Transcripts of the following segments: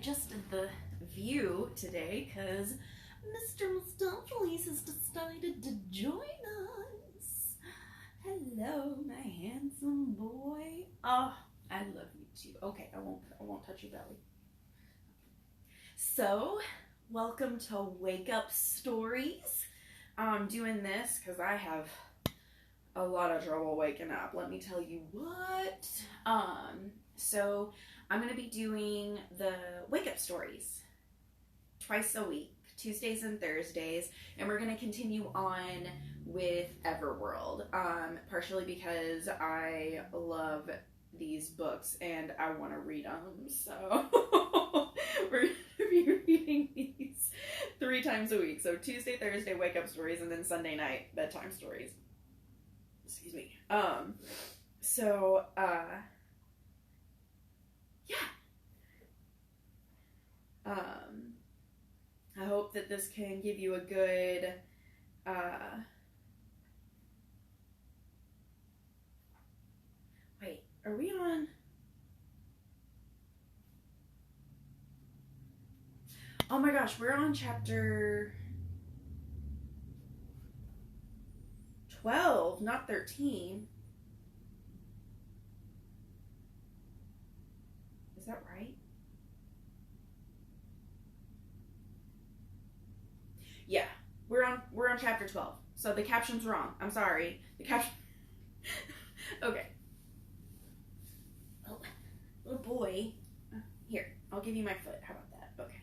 adjusted the view today because Mr. Mustopheles has decided to join us. Hello, my handsome boy. Oh, I love you too. Okay, I won't touch your belly. So, welcome to Wake Up Stories. I'm doing this because I have a lot of trouble waking up. Let me tell you what. So I'm going to be doing the Wake Up Stories twice a week, Tuesdays and Thursdays, and we're going to continue on with Everworld, partially because I love these books and I want to read them, so we're going to be reading these 3 times a week. So Tuesday, Thursday, Wake Up Stories, and then Sunday night, bedtime stories. Excuse me. I hope that this can give you a good, wait, are we on? Oh my gosh, we're on chapter 12, not 13. Is that right? Yeah, we're on chapter 12. So the caption's wrong. I'm sorry. The caption. Okay. Oh boy. Here, I'll give you my foot. How about that? Okay.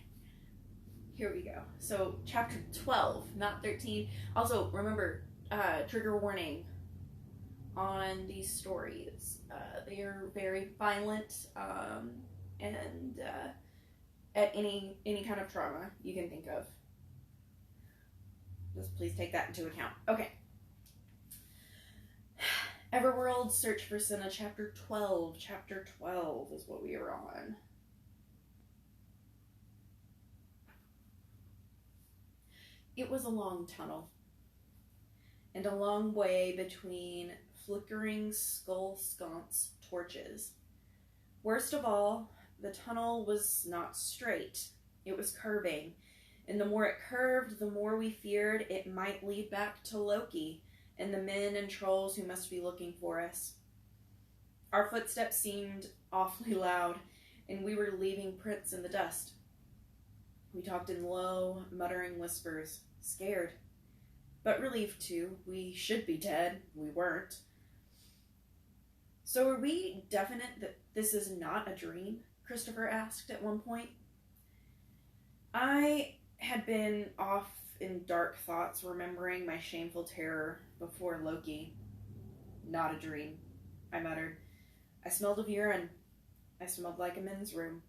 Here we go. So chapter 12, not 13. Also, remember, trigger warning on these stories. They are very violent, and at any kind of trauma you can think of. Just please take that into account. Okay. Everworld, Search for Senna, chapter 12. Chapter 12 is what we are on. It was a long tunnel, and a long way between flickering skull sconce torches. Worst of all, the tunnel was not straight. It was curving, and the more it curved, the more we feared it might lead back to Loki and the men and trolls who must be looking for us. Our footsteps seemed awfully loud, and we were leaving prints in the dust. We talked in low, muttering whispers, scared, but relieved too. We should be dead. We weren't. So are we definite that this is not a dream? Christopher asked at one point. I had been off in dark thoughts, remembering my shameful terror before Loki. Not a dream, I muttered. I smelled of urine. I smelled like a men's room.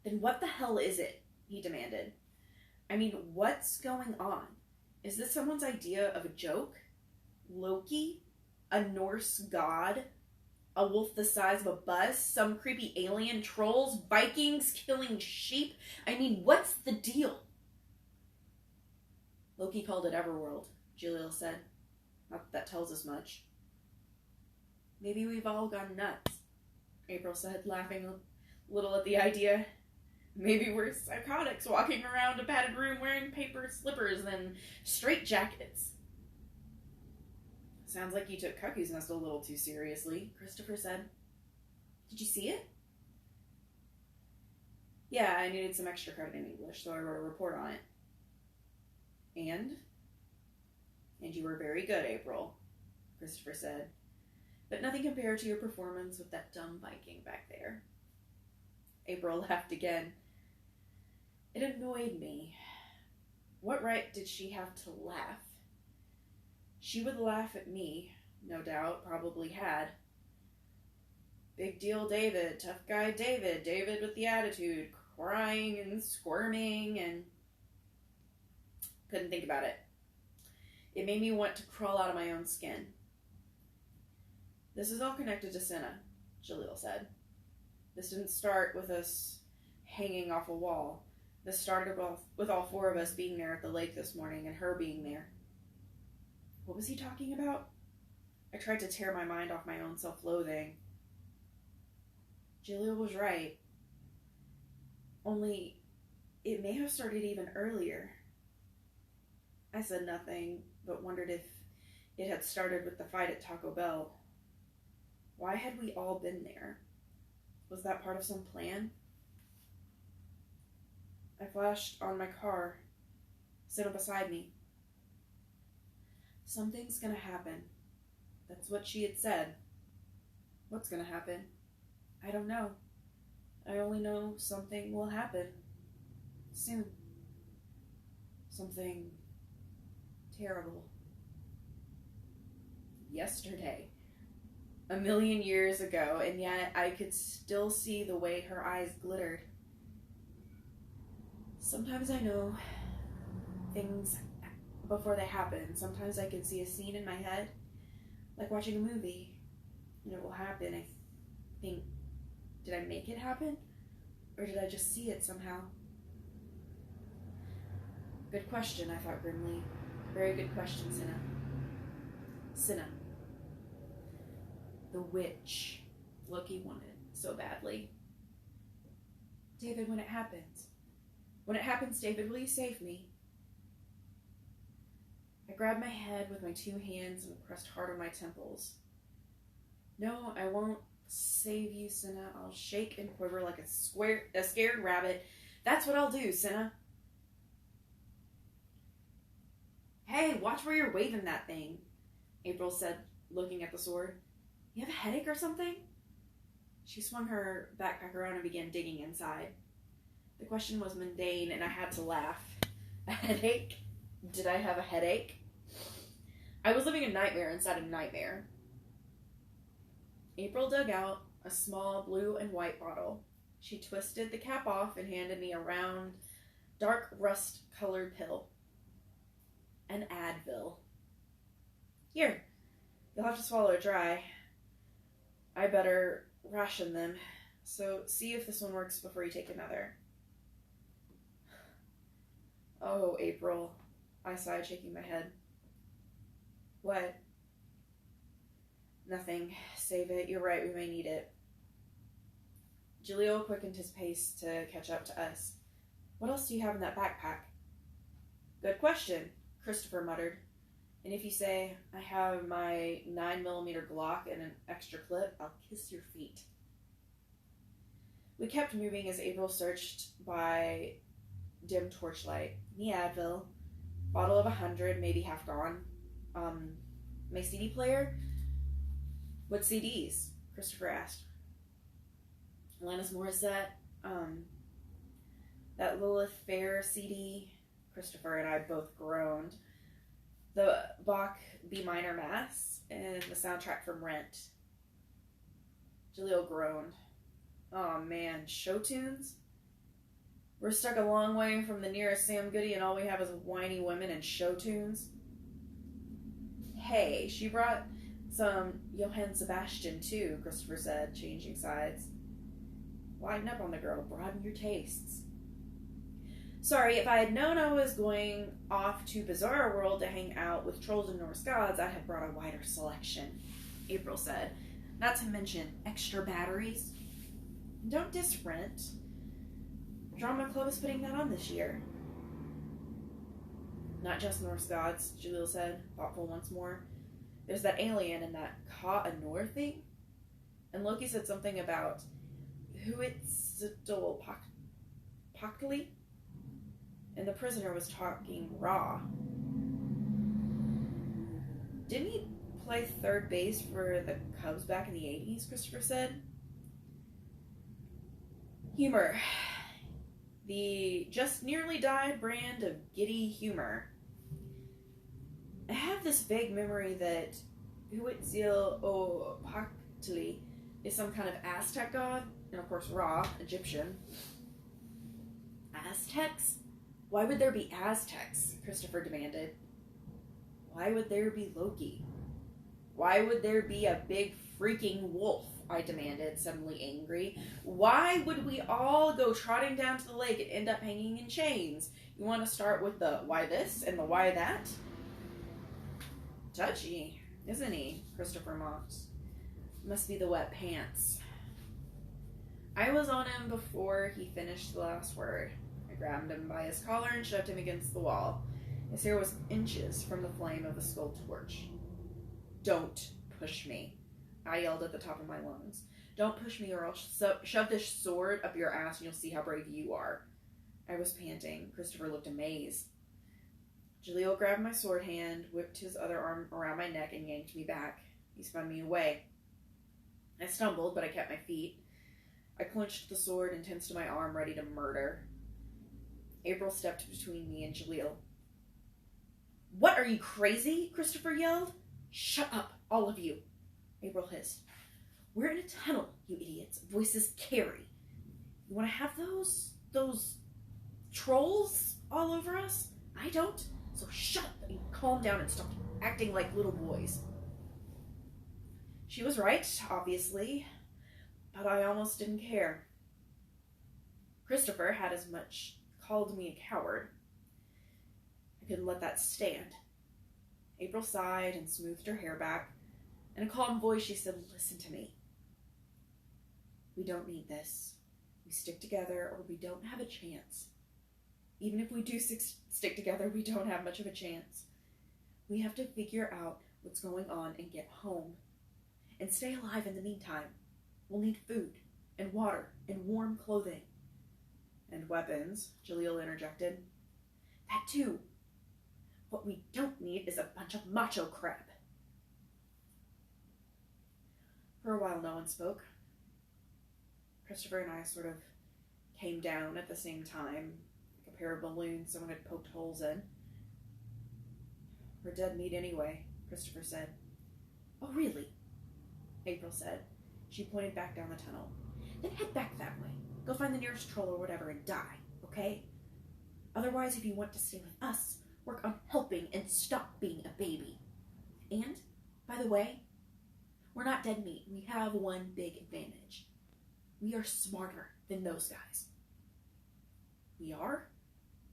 Then what the hell is it? He demanded. I mean, what's going on? Is this someone's idea of a joke? Loki? A Norse god? A wolf the size of a bus? Some creepy alien? Trolls? Vikings killing sheep? I mean, what's the deal? Loki called it Everworld, Jalil said. Not that tells us much. Maybe we've all gone nuts, April said, laughing a little at the idea. Maybe we're psychotics walking around a padded room wearing paper slippers and straitjackets. Sounds like you took Cuckoo's Nest a little too seriously, Christopher said. Did you see it? Yeah, I needed some extra credit in English, so I wrote a report on it. And you were very good, April, Christopher said. But nothing compared to your performance with that dumb Viking back there. April laughed again. It annoyed me. What right did she have to laugh? She would laugh at me, no doubt, probably had. Big deal David, tough guy David, David with the attitude, crying and squirming, and couldn't think about it. It made me want to crawl out of my own skin. This is all connected to Senna, Jalil said. This didn't start with us hanging off a wall. This started with all 4 of us being there at the lake this morning and her being there. What was he talking about? I tried to tear my mind off my own self-loathing. Jalil was right. Only, it may have started even earlier. I said nothing, but wondered if it had started with the fight at Taco Bell. Why had we all been there? Was that part of some plan? I flashed on my car, Senna beside me. Something's gonna happen. That's what she had said. What's gonna happen? I don't know. I only know something will happen. Soon. Something terrible. Yesterday. 1,000,000 years ago, and yet I could still see the way her eyes glittered. Sometimes I know things before they happen. Sometimes I can see a scene in my head, like watching a movie, and it will happen. I think, did I make it happen? Or did I just see it somehow? Good question, I thought grimly. Very good question, Senna. Senna. The witch Loki wanted so badly. David, when it happens. When it happens, David, will you save me? I grabbed my head with my 2 hands and pressed hard on my temples. No, I won't save you, Senna. I'll shake and quiver like a scared rabbit. That's what I'll do, Senna. Hey, watch where you're waving that thing, April said, looking at the sword. You have a headache or something? She swung her backpack around and began digging inside. The question was mundane, and I had to laugh. A headache? Did I have a headache? I was living a nightmare inside a nightmare. April dug out a small blue and white bottle. She twisted the cap off and handed me a round, dark rust-colored pill. An Advil. Here, you'll have to swallow it dry. I better ration them, so see if this one works before you take another. Oh, April, I sighed, shaking my head. What? Nothing. Save it. You're right, we may need it. Giulio quickened his pace to catch up to us. What else do you have in that backpack? Good question, Christopher muttered. And if you say, I have my 9mm Glock and an extra clip, I'll kiss your feet. We kept moving as April searched by dim torchlight. The Advil, bottle of 100, maybe half gone. My CD player? What CDs? Christopher asked. Alanis Morissette, that Lilith Fair CD. Christopher and I both groaned. The Bach B minor Mass, and the soundtrack from Rent. Jaleel groaned. Oh man, show tunes? We're stuck a long way from the nearest Sam Goody and all we have is whiny women and show tunes? Hey, she brought some Johann Sebastian too, Christopher said, changing sides. Lighten up on the girl, broaden your tastes. Sorry, if I had known I was going off to Bizarre World to hang out with trolls and Norse gods, I'd have brought a wider selection, April said. Not to mention extra batteries. Don't diss Rent. Drama Club is putting that on this year. Not just Norse gods, Jalil said, thoughtful once more. There's that alien and that Ka-Anor thing. And Loki said something about Huitzilopochtli. And the prisoner was talking raw. Didn't he play third base for the Cubs back in the 80s, Christopher said? Humor. The just nearly died brand of giddy humor. I have this vague memory that Huitzilopochtli is some kind of Aztec god, and of course Ra, Egyptian. Aztecs? Why would there be Aztecs? Christopher demanded. Why would there be Loki? Why would there be a big freaking wolf? I demanded, suddenly angry. Why would we all go trotting down to the lake and end up hanging in chains? You want to start with the why this and the why that? Touchy, isn't he? Christopher mocked. Must be the wet pants. I was on him before he finished the last word. I grabbed him by his collar and shoved him against the wall. His hair was inches from the flame of the skull torch. Don't push me, I yelled at the top of my lungs. Don't push me or I'll shove this sword up your ass and you'll see how brave you are. I was panting. Christopher looked amazed. Jaleel grabbed my sword hand, whipped his other arm around my neck, and yanked me back. He spun me away. I stumbled, but I kept my feet. I clenched the sword and tensed my arm, ready to murder. April stepped between me and Jaleel. What, are you crazy? Christopher yelled. Shut up, all of you, April hissed. We're in a tunnel, you idiots. Voices carry. You want to have those trolls all over us? I don't. So shut up and calm down and stop acting like little boys. She was right, obviously, but I almost didn't care. Christopher had as much called me a coward. I couldn't let that stand. April sighed and smoothed her hair back. In a calm voice, she said, listen to me. We don't need this. We stick together or we don't have a chance. Even if we do stick together, we don't have much of a chance. We have to figure out what's going on and get home. And stay alive in the meantime. We'll need food and water and warm clothing. And weapons, Jaleel interjected. That too. What we don't need is a bunch of macho crap. For a while, no one spoke. Christopher and I sort of came down at the same time, like a pair of balloons someone had poked holes in. We're dead meat anyway, Christopher said. Oh, really? April said. She pointed back down the tunnel. Then head back that way. Go find the nearest troll or whatever and die, okay? Otherwise, if you want to stay with us, work on helping and stop being a baby. And, by the way, we're not dead meat. We have one big advantage. We are smarter than those guys. We are?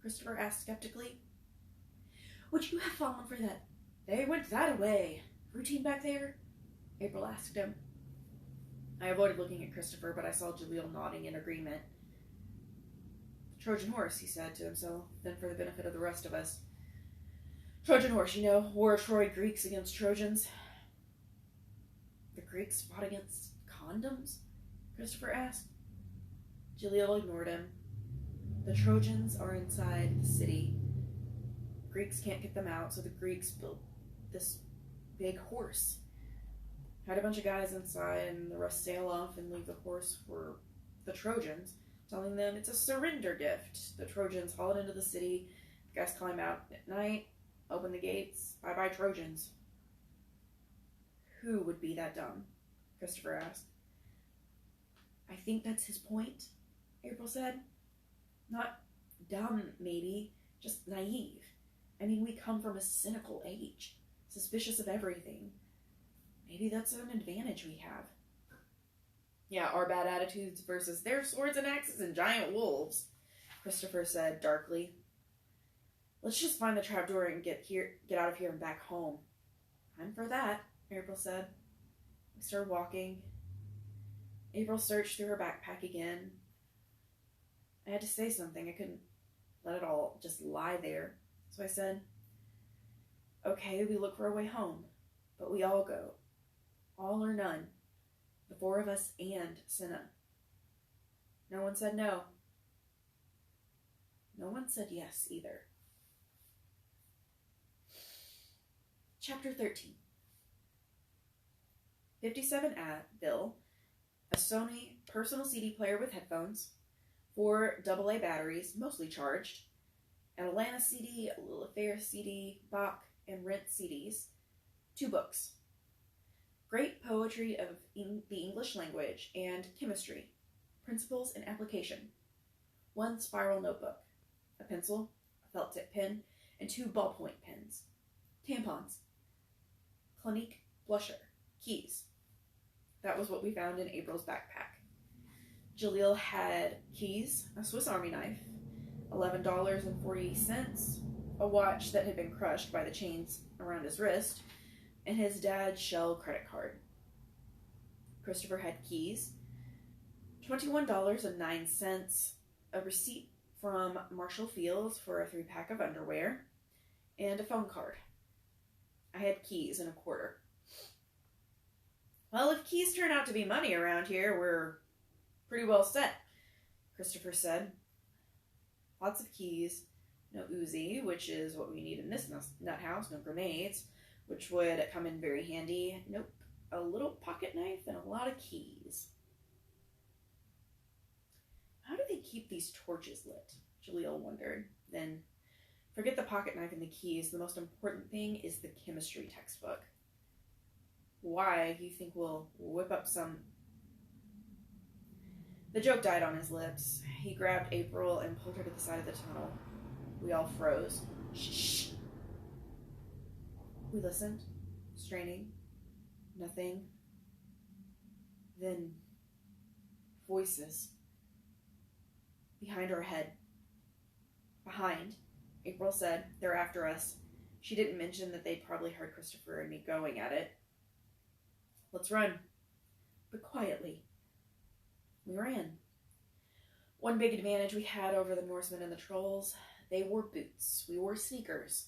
Christopher asked skeptically. Would you have fallen for that? They went that way. Routine back there? April asked him. I avoided looking at Christopher, but I saw Jaleel nodding in agreement. Trojan horse, he said to himself, then for the benefit of the rest of us. Trojan horse, you know, War of Troy, Greeks against Trojans. The Greeks fought against condoms? Christopher asked. Jaleel ignored him. The Trojans are inside the city. Greeks can't get them out, so the Greeks built this big horse. Had a bunch of guys inside, and the rest sail off and leave the horse for the Trojans, telling them it's a surrender gift. The Trojans haul it into the city. The guys climb out at night, open the gates. Bye-bye, Trojans. Who would be that dumb? Christopher asked. I think that's his point, April said. Not dumb, maybe, just naive. I mean, we come from a cynical age, suspicious of everything. Maybe that's an advantage we have. Yeah, our bad attitudes versus their swords and axes and giant wolves, Christopher said darkly. Let's just find the trapdoor and get out of here and back home. I'm for that, April said. We started walking. April searched through her backpack again. I had to say something. I couldn't let it all just lie there. So I said, okay, we look for a way home, but we all go. All or none. The four of us and Senna. No one said no. No one said yes either. Chapter 13. 57 Bill, a Sony personal CD player with headphones, 4 AA batteries, mostly charged, an Atlanta CD, a Lilith Fair CD, Bach, and Rent CDs, 2 books. Great poetry of the English language and chemistry, principles and application, 1 spiral notebook, a pencil, a felt tip pen, and 2 ballpoint pens, tampons, Clinique blusher, keys. That was what we found in April's backpack. Jaleel had keys, a Swiss Army knife, $11.40, a watch that had been crushed by the chains around his wrist, and his dad's Shell credit card. Christopher had keys, $21.09, a receipt from Marshall Fields for a 3-pack of underwear, and a phone card. I had keys and a quarter. Well, if keys turn out to be money around here, we're pretty well set, Christopher said. Lots of keys, no Uzi, which is what we need in this nut house, no grenades, which would come in very handy. Nope, a little pocket knife and a lot of keys. How do they keep these torches lit? Jaleel wondered. Then, forget the pocket knife and the keys. The most important thing is the chemistry textbook. Why do you think we'll whip up some... The joke died on his lips. He grabbed April and pulled her to the side of the tunnel. We all froze. Shh. We listened, straining. Nothing. Then, voices. Behind our head. Behind, April said. They're after us. She didn't mention that they'd probably heard Christopher and me going at it. Let's run. But quietly. We ran. One big advantage we had over the Norsemen and the trolls, they wore boots. We wore sneakers.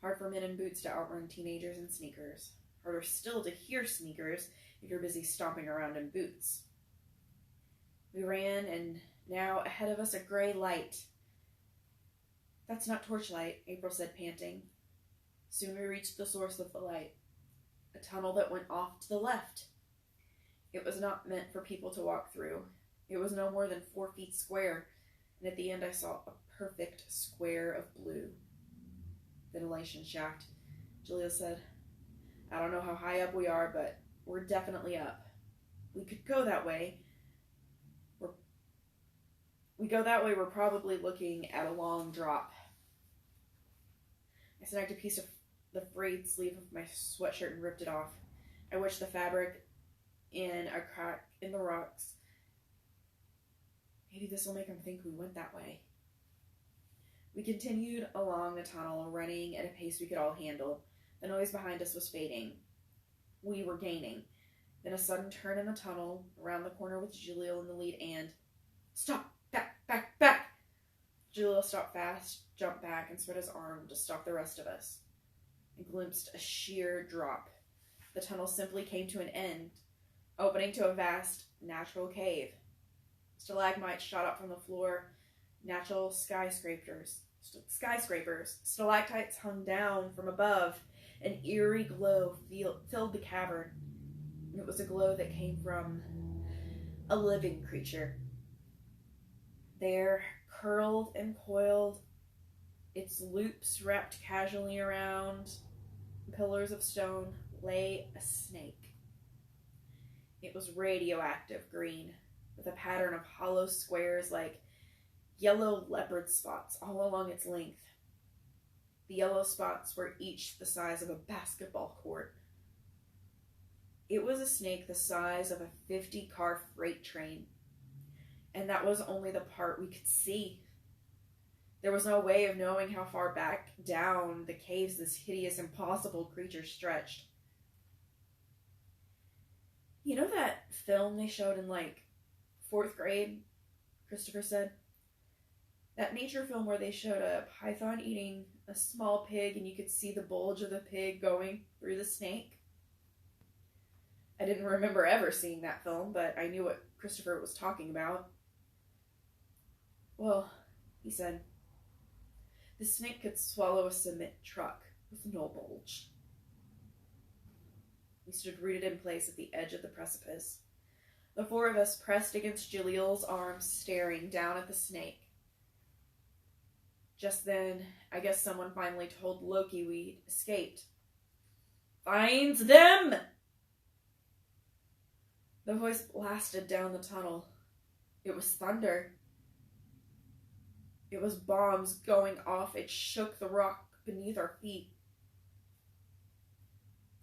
Hard for men in boots to outrun teenagers in sneakers. Harder still to hear sneakers if you're busy stomping around in boots. We ran, and now ahead of us a gray light. That's not torchlight, April said, panting. Soon we reached the source of the light. A tunnel that went off to the left. It was not meant for people to walk through. It was no more than 4 feet square, and at the end I saw a perfect square of blue. Ventilation shaft, Julia said. I don't know how high up we are, but we're definitely up. We could go that way. We're probably looking at a long drop. I snagged a piece of the frayed sleeve of my sweatshirt and ripped it off. I wedged the fabric in a crack in the rocks. Maybe this will make them think we went that way. We continued along the tunnel, running at a pace we could all handle. The noise behind us was fading. We were gaining. Then a sudden turn in the tunnel, around the corner with Jaleel in the lead, and... Stop! Back! Jaleel stopped fast, jumped back, and spread his arm to stop the rest of us. I glimpsed a sheer drop. The tunnel simply came to an end, opening to a vast, natural cave. Stalagmites shot up from the floor, natural skyscrapers. Stalactites hung down from above. An eerie glow filled the cavern. And it was a glow that came from a living creature. There, curled and coiled, its loops wrapped casually around pillars of stone, lay a snake. It was radioactive green, with a pattern of hollow squares like yellow leopard spots all along its length. The yellow spots were each the size of a basketball court. It was a snake the size of a 50-car freight train, and that was only the part we could see. There was no way of knowing how far back down the caves this hideous, impossible creature stretched. You know that film they showed in, 4th grade? Christopher said. That nature film where they showed a python eating a small pig and you could see the bulge of the pig going through the snake. I didn't remember ever seeing that film, but I knew what Christopher was talking about. Well, he said, the snake could swallow a cement truck with no bulge. We stood rooted in place at the edge of the precipice. The 4 of us pressed against Jaleel's arms, staring down at the snake. Just then, I guess someone finally told Loki we'd escaped. Find them! The voice blasted down the tunnel. It was thunder. It was bombs going off. It shook the rock beneath our feet.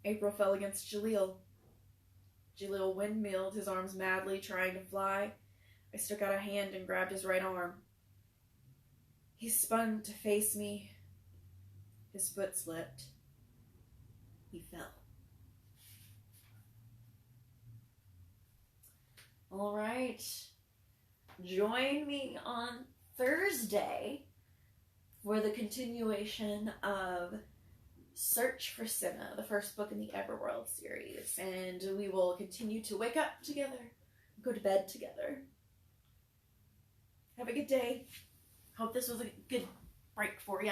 April fell against Jaleel. Jaleel windmilled, his arms madly trying to fly. I stuck out a hand and grabbed his right arm. He spun to face me. His foot slipped. He fell. All right. join me on Thursday for the continuation of Search for Senna, the first book in the Everworld series. And we will continue to wake up together, go to bed together. Have a good day. Hope this was a good break for you.